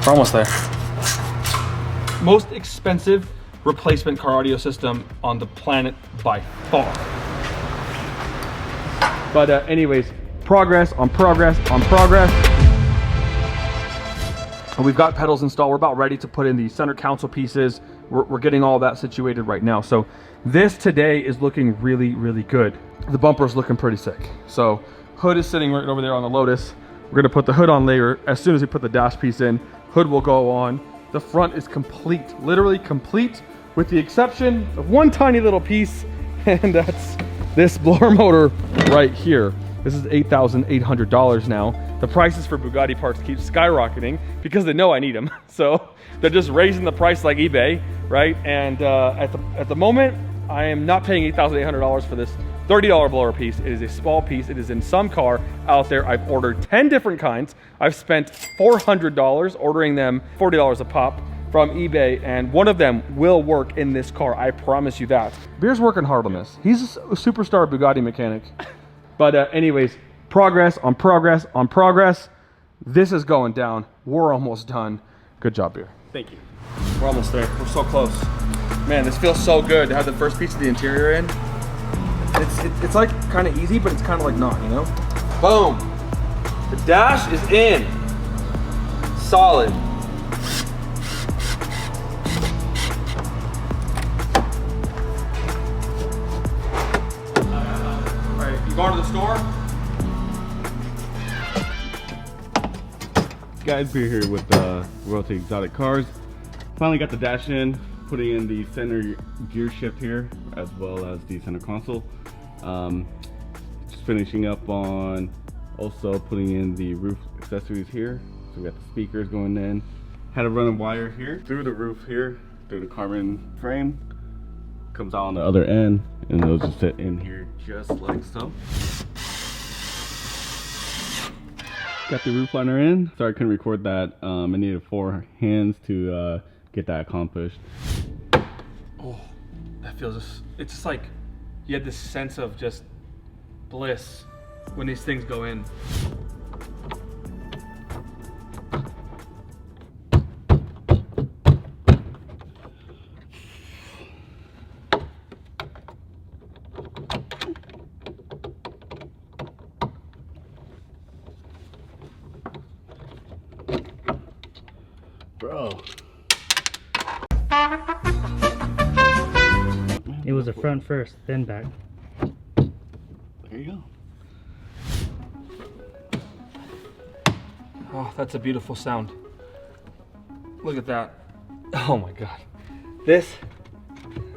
We're almost there. Most expensive replacement car audio system on the planet by far. But anyways, progress on progress on progress. And we've got pedals installed. We're about ready to put in the center console pieces. We're getting all that situated right now. So this today is looking really, really good. The bumper's looking pretty sick. So hood is sitting right over there on the Lotus. We're gonna put the hood on later. As soon as we put the dash piece in, hood will go on. The front is complete, literally complete, with the exception of one tiny little piece, and that's this blower motor right here. This is $8,800 now. The prices for Bugatti parts keep skyrocketing because they know I need them. So they're just raising the price like eBay, right? And at the moment, I am not paying $8,800 for this $30 blower piece. It is a small piece. It is in some car out there. I've ordered 10 different kinds. I've spent $400 ordering them, $40 a pop from eBay, and one of them will work in this car. I promise you that. Beer's working hard on this. He's a superstar Bugatti mechanic. But anyways, progress on progress on progress. This is going down. We're almost done. Good job, Beer. Thank you. We're almost there. We're so close. Man, this feels so good to have the first piece of the interior in. It's like kind of easy, but it's kind of like not, you know? Boom. The dash is in. Solid. All right, you going to the store? Guys, we're here with Royalty Exotic Cars. Finally got the dash in, putting in the center gear shift here, as well as the center console. Just finishing up on also putting in the roof accessories here. So we got the speakers going in. Had to run a wire here through the roof here, through the carbon frame. Comes out on the other end, and those just fit in here just like so. Got the roof liner in. Sorry I couldn't record that. I needed 4 hands to get that accomplished. Oh, that feels just, it's just like you had this sense of just bliss when these things go in. Bro. It was a front first, then back. There you go. Oh, that's a beautiful sound. Look at that. Oh my God. This,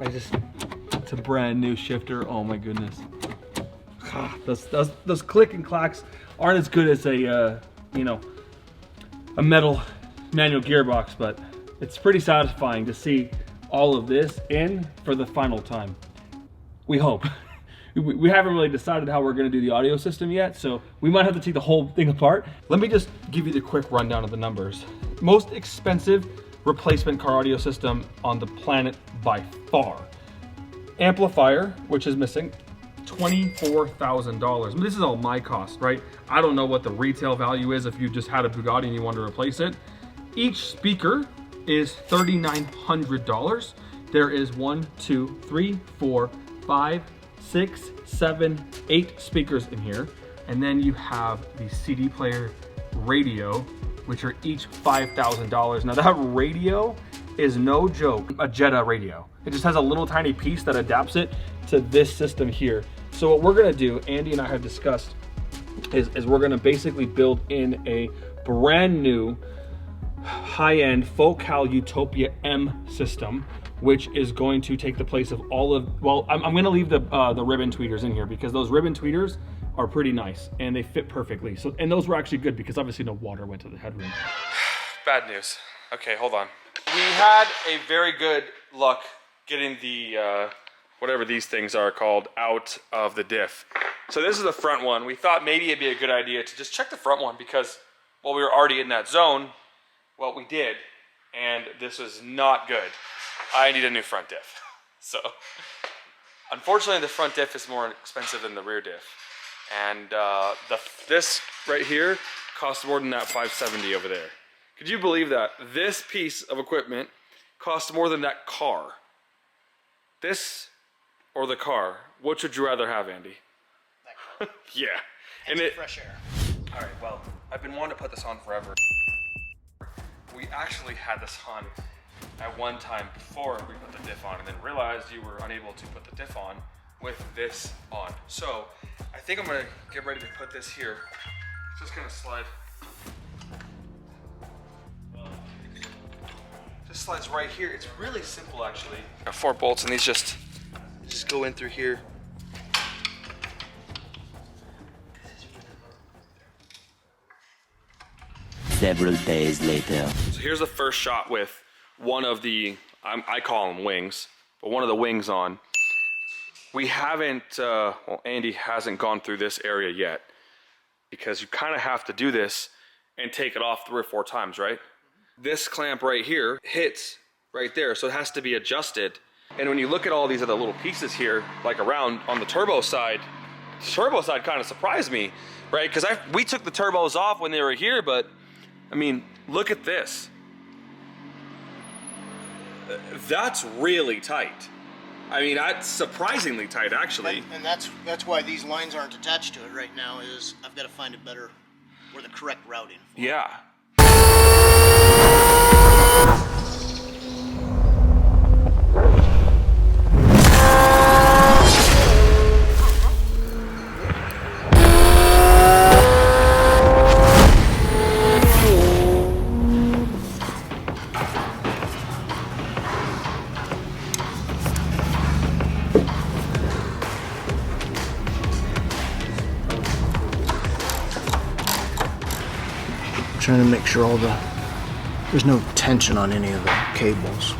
it's a brand new shifter. Oh my goodness. Those click and clacks aren't as good as a, you know, a metal manual gearbox, but it's pretty satisfying to see all of this in for the final time. We hope. We haven't really decided how we're going to do the audio system yet, so we might have to take the whole thing apart. Let me just give you the quick rundown of the numbers. Most expensive replacement car audio system on the planet by far. Amplifier, which is missing, $24,000. This is all my cost, right? I don't know what the retail value is if you just had a Bugatti and you want to replace it. Each speaker is $3,900. There is 1, 2, 3, 4, 5, 6, 7, 8 speakers in here. And then you have the CD player, radio, which are each $5,000. Now that radio is no joke, a Jetta radio. It just has a little tiny piece that adapts it to this system here. So what we're gonna do, Andy and I have discussed, is we're gonna basically build in a brand new high-end Focal Utopia M system, which is going to take the place of all of, well, I'm gonna leave the ribbon tweeters in here because those ribbon tweeters are pretty nice and they fit perfectly. So, and those were actually good because obviously no water went to the headroom. Bad news. Okay, hold on. We had a very good luck getting the, whatever these things are called, out of the diff. So this is the front one. We thought maybe it'd be a good idea to just check the front one because, well, we were already in that zone. Well, we did, and this was not good. I need a new front diff. So, unfortunately, the front diff is more expensive than the rear diff. And this right here costs more than that $570 over there. Could you believe that? This piece of equipment cost more than that car. This or the car? Which would you rather have, Andy? That car. Yeah. And it, fresh air. All right, well, I've been wanting to put this on forever. We actually had this on at one time before we put the diff on, and then realized you were unable to put the diff on with this on. So I think I'm gonna get ready to put this here. Just gonna slide. Just slides right here. It's really simple, actually. Got 4 bolts, and these just go in through here. Several days later. So here's the first shot with one of the, I call them wings, but one of the wings on. We haven't, well, Andy hasn't gone through this area yet, because you kind of have to do this and take it off 3 or 4 times, right? This clamp right here hits right there, so it has to be adjusted. And when you look at all these other little pieces here, like around on the turbo side kind of surprised me, right? Because we took the turbos off when they were here, but I mean, look at this. That's really tight. I mean, that's surprisingly tight, actually. And that's why these lines aren't attached to it right now, is I've got to find a better, or the correct routing for it. Yeah. Trying to make sure there's no tension on any of the cables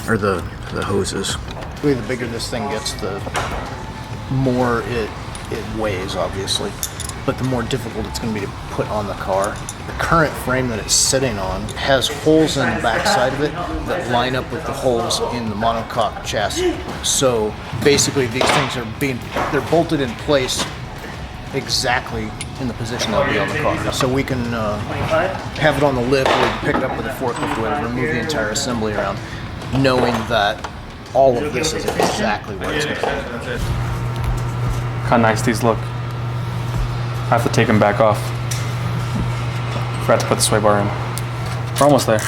or the hoses. Really, the bigger this thing gets, the more it weighs, obviously, but the more difficult it's going to be to put on the car. The current frame that it's sitting on has holes in the back side of it that line up with the holes in the monocoque chassis. So basically, these things they're bolted in place exactly in the position they'll be on the car. So we can have it on the lift, or we can pick it up with a forklift, or whatever, and move the entire assembly around, knowing that all of this is exactly where it's going to be. Look how nice these look. I have to take them back off. Forgot to put the sway bar in. We're almost there.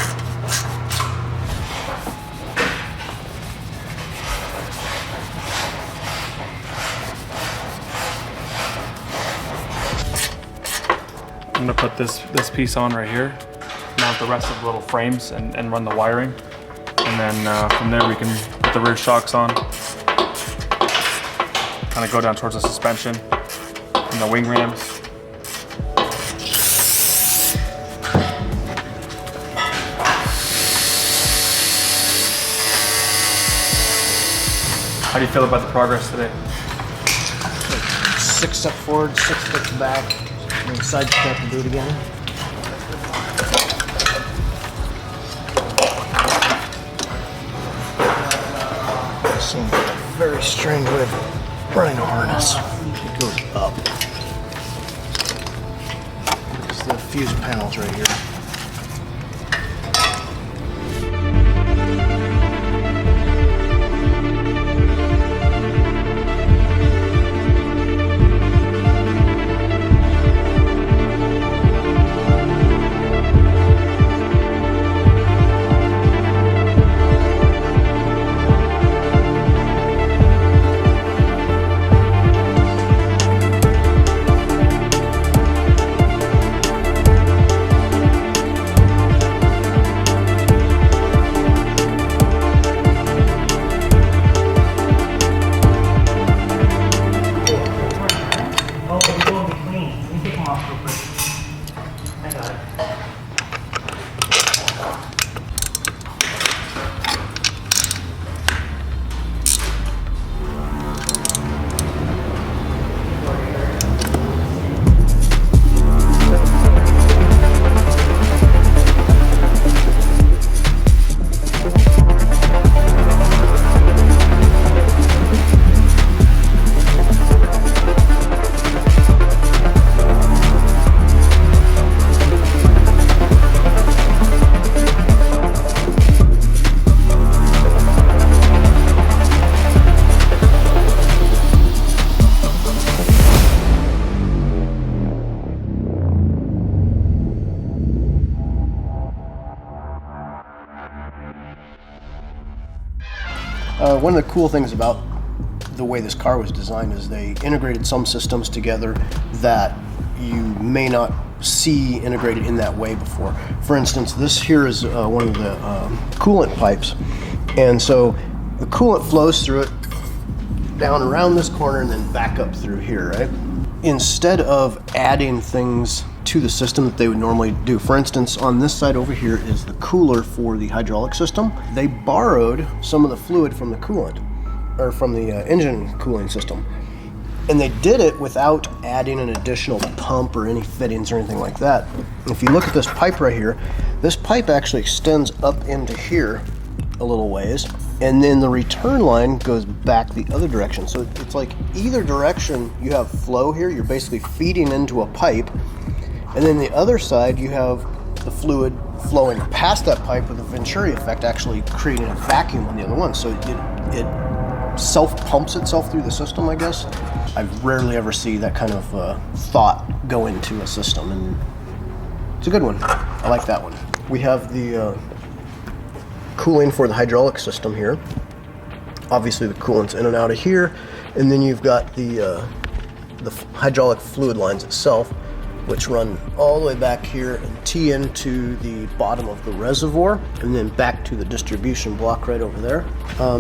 I'm gonna put this piece on right here, mount the rest of the little frames and run the wiring. And then from there we can put the rear shocks on. Kind of go down towards the suspension and the wing rams. How do you feel about the progress today? 6 steps forward, 6 steps back. And then side step and do it again. Seems like a very strange way of running a harness. It goes up. It's the fuse panels right here. One of the cool things about the way this car was designed is they integrated some systems together that you may not see integrated in that way before. For instance, this here is one of the coolant pipes, and so the coolant flows through it down around this corner and then back up through here, right? Instead of adding things to the system that they would normally do, for instance, on this side over here is the cooler for the hydraulic system. They borrowed some of the fluid from the coolant, or from the engine cooling system. And they did it without adding an additional pump or any fittings or anything like that. If you look at this pipe right here, this pipe actually extends up into here a little ways, and then the return line goes back the other direction. So it's like either direction you have flow here, you're basically feeding into a pipe, and then the other side you have the fluid flowing past that pipe with a Venturi effect, actually creating a vacuum on the other one. So it self-pumps itself through the system, I guess. I rarely ever see that kind of thought go into a system, and it's a good one. I like that one. We have the cooling for the hydraulic system here. Obviously the coolant's in and out of here, and then you've got the hydraulic fluid lines itself, which run all the way back here and tee into the bottom of the reservoir, and then back to the distribution block right over there.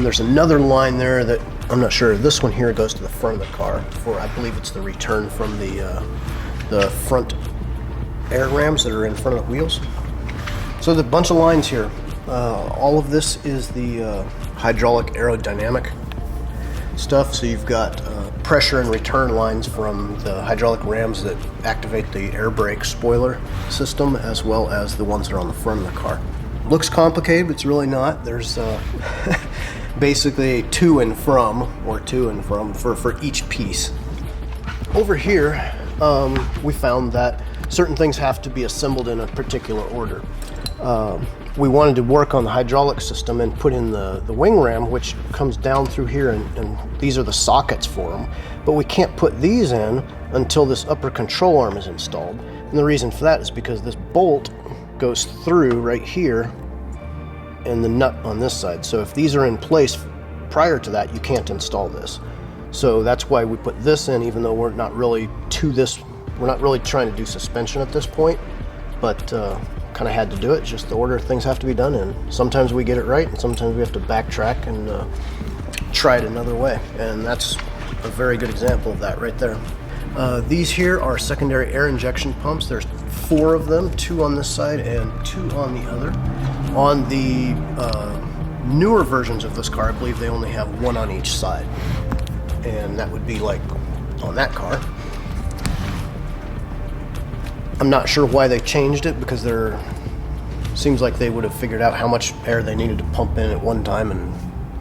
There's another line there that I'm not sure. This one here goes to the front of the car for, I believe it's the return from the front air rams that are in front of the wheels. So there's a bunch of lines here. All of this is the hydraulic aerodynamic stuff. So you've got pressure and return lines from the hydraulic rams that activate the air brake spoiler system, as well as the ones that are on the front of the car. Looks complicated, but it's really not. There's basically a to and from for each piece. Over here, we found that certain things have to be assembled in a particular order. We wanted to work on the hydraulic system and put in the wing ram, which comes down through here, and these are the sockets for them. But we can't put these in until this upper control arm is installed. And the reason for that is because this bolt goes through right here and the nut on this side. So if these are in place prior to that, you can't install this. So that's why we put this in, even though we're not really trying to do suspension at this point, but kind of had to do it. Just the order things have to be done in. Sometimes we get it right, and sometimes we have to backtrack and try it another way. And that's a very good example of that right there. These here are secondary air injection pumps. There's 4 of them, 2 on this side and 2 on the other. On the newer versions of this car, I believe they only have 1 on each side, and that would be like on that car. I'm not sure why they changed it, because seems like they would have figured out how much air they needed to pump in at one time and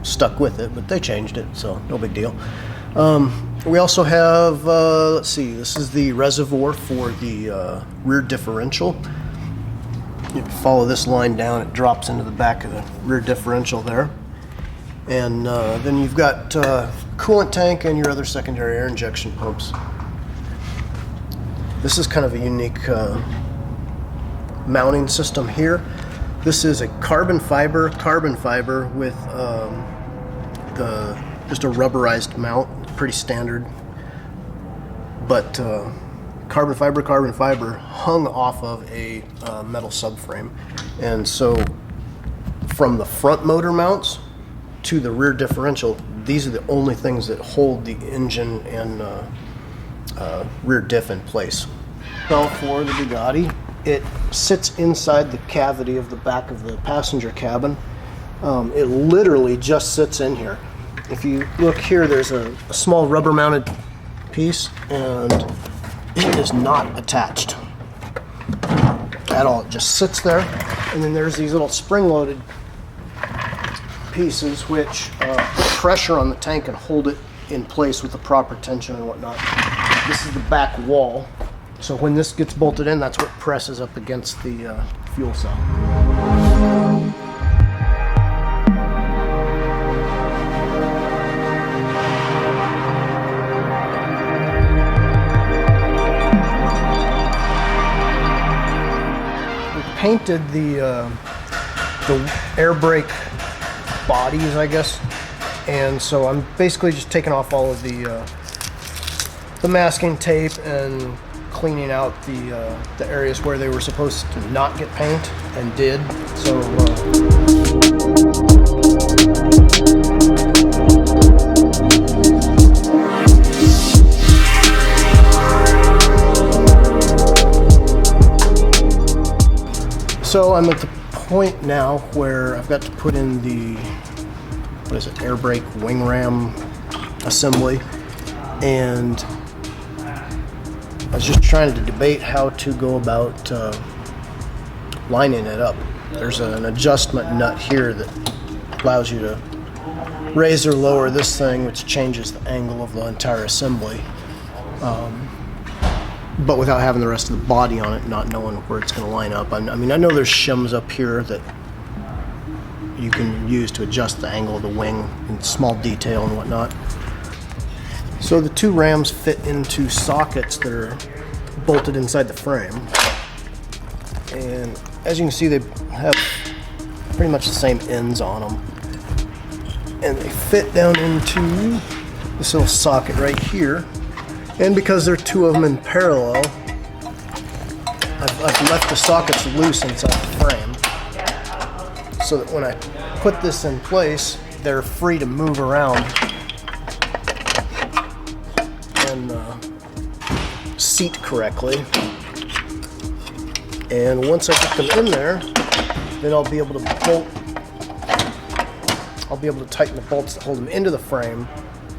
stuck with it, but they changed it, so no big deal. We also have, let's see, this is the reservoir for the rear differential. You follow this line down, it drops into the back of the rear differential there. And then you've got coolant tank and your other secondary air injection pumps. This is kind of a unique mounting system here. This is a carbon fiber with just a rubberized mount, pretty standard. But carbon fiber hung off of a metal subframe. And so from the front motor mounts to the rear differential, these are the only things that hold the engine and rear diff in place. So for the Bugatti, it sits inside the cavity of the back of the passenger cabin. It literally just sits in here. If you look here, there's a small rubber mounted piece, and it is not attached at all. It just sits there, and then there's these little spring-loaded pieces which put pressure on the tank and hold it in place with the proper tension and whatnot. This is the back wall, so when this gets bolted in, that's what presses up against the fuel cell. Painted the air brake bodies, I guess, And so I'm basically just taking off all of the masking tape and cleaning out the areas where they were supposed to not get paint and did. So I'm at the point now where I've got to put in the, what is it, air brake wing ram assembly, and I was just trying to debate how to go about lining it up. There's an adjustment nut here that allows you to raise or lower this thing, which changes the angle of the entire assembly, but without having the rest of the body on it, not knowing where it's going to line up. I mean, I know there's shims up here that you can use to adjust the angle of the wing in small detail and whatnot. So the two rams fit into sockets that are bolted inside the frame. And as you can see, they have pretty much the same ends on them. And they fit down into this little socket right here. And because there are two of them in parallel, I've left the sockets loose inside the frame, so that when I put this in place, they're free to move around and seat correctly. And once I get them in there, then I'll be able to bolt. I'll be able to tighten the bolts that hold them into the frame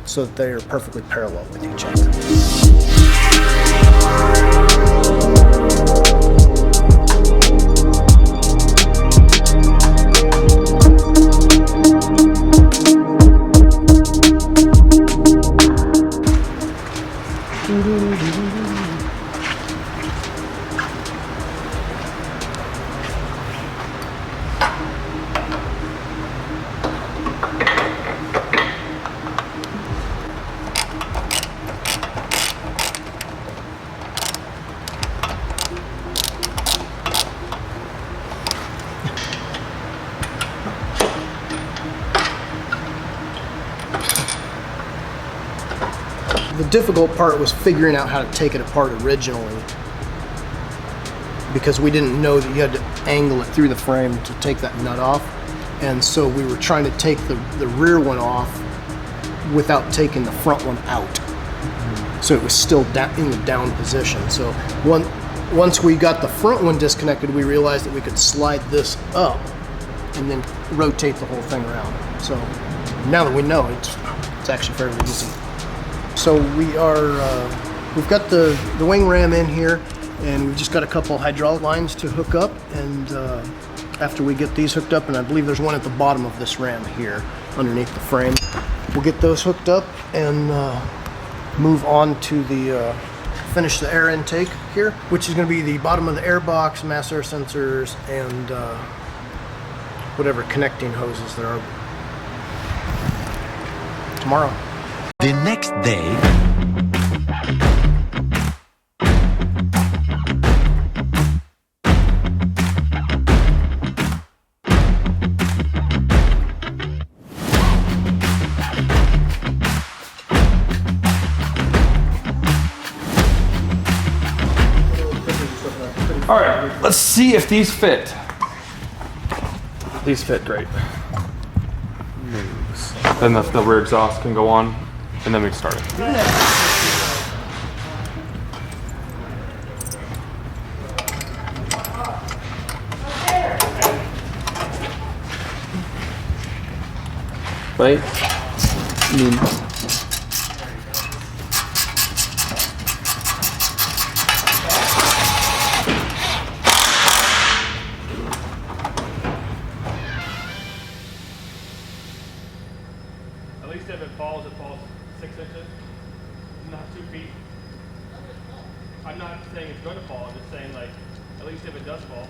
so that they are perfectly parallel with each other. The difficult part was figuring out how to take it apart originally, because we didn't know that you had to angle it through the frame to take that nut off. And so we were trying to take the rear one off without taking the front one out. So it was still in the down position. So once we got the front one disconnected, we realized that we could slide this up and then rotate the whole thing around. So now that we know, it's actually fairly easy. So we've got the wing ram in here, and we've just got a couple hydraulic lines to hook up. And after we get these hooked up, and I believe there's one at the bottom of this ram here underneath the frame, we'll get those hooked up and move on to finish the air intake here, which is going to be the bottom of the air box, mass air sensors, and whatever connecting hoses there are. Tomorrow. The next day, All right, let's see if these fit. These fit great. Then the rear exhaust can go on, and then we can start it. Right? I mean, At least if it falls 6 inches, not 2 feet. I'm not saying it's going to fall, I'm just saying, like, at least if it does fall.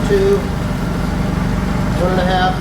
So 2, 1.5.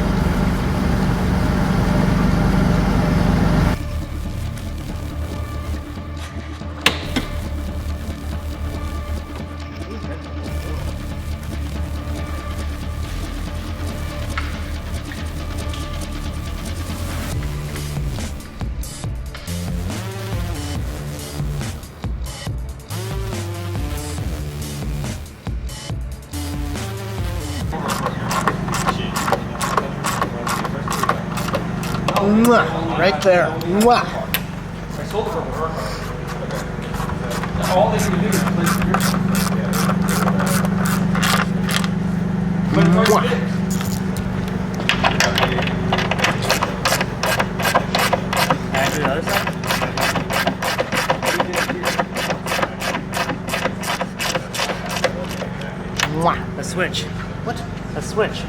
Mwah, right there. Mwah. All they can do is place it here. But it's already fixed. Can I do the other side? Mwah. A switch. What? A switch.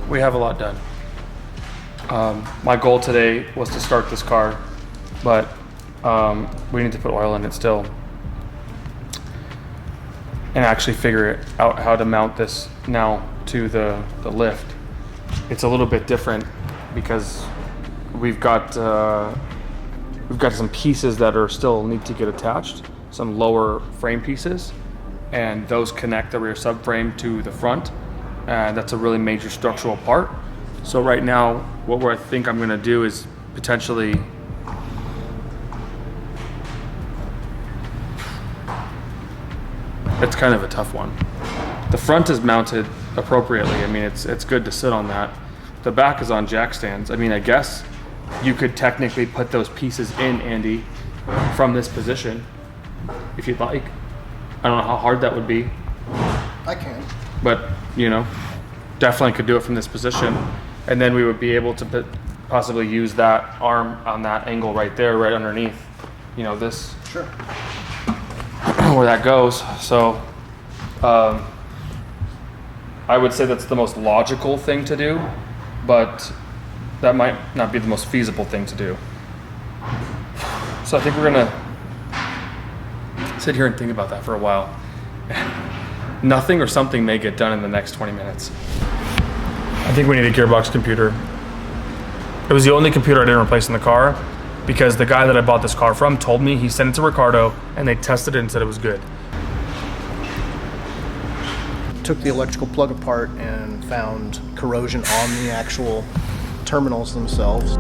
We have a lot done. My goal today was to start this car, but we need to put oil in it still and actually figure out how to mount this now to the lift. It's a little bit different because we've got some pieces that are still need to get attached, some lower frame pieces, and those connect the rear subframe to the front. That's a really major structural part. So right now, what I think I'm gonna do is potentially it's kind of a tough one. The front is mounted appropriately. I mean, it's good to sit on that. The back is on jack stands. I mean, I guess you could technically put those pieces in, Andy, from this position, if you'd like. I don't know how hard that would be. I can. But, you know, definitely could do it from this position. And then we would be able to possibly use that arm on that angle right there, right underneath, you know, this, Sure. where that goes. So, I would say that's the most logical thing to do, but that might not be the most feasible thing to do. So I think we're gonna sit here and think about that for a while. Nothing or something may get done in the next 20 minutes. I think we need a gearbox computer. It was the only computer I didn't replace in the car because the guy that I bought this car from told me he sent it to Ricardo and they tested it and said it was good. Took the electrical plug apart and found corrosion on the actual terminals themselves.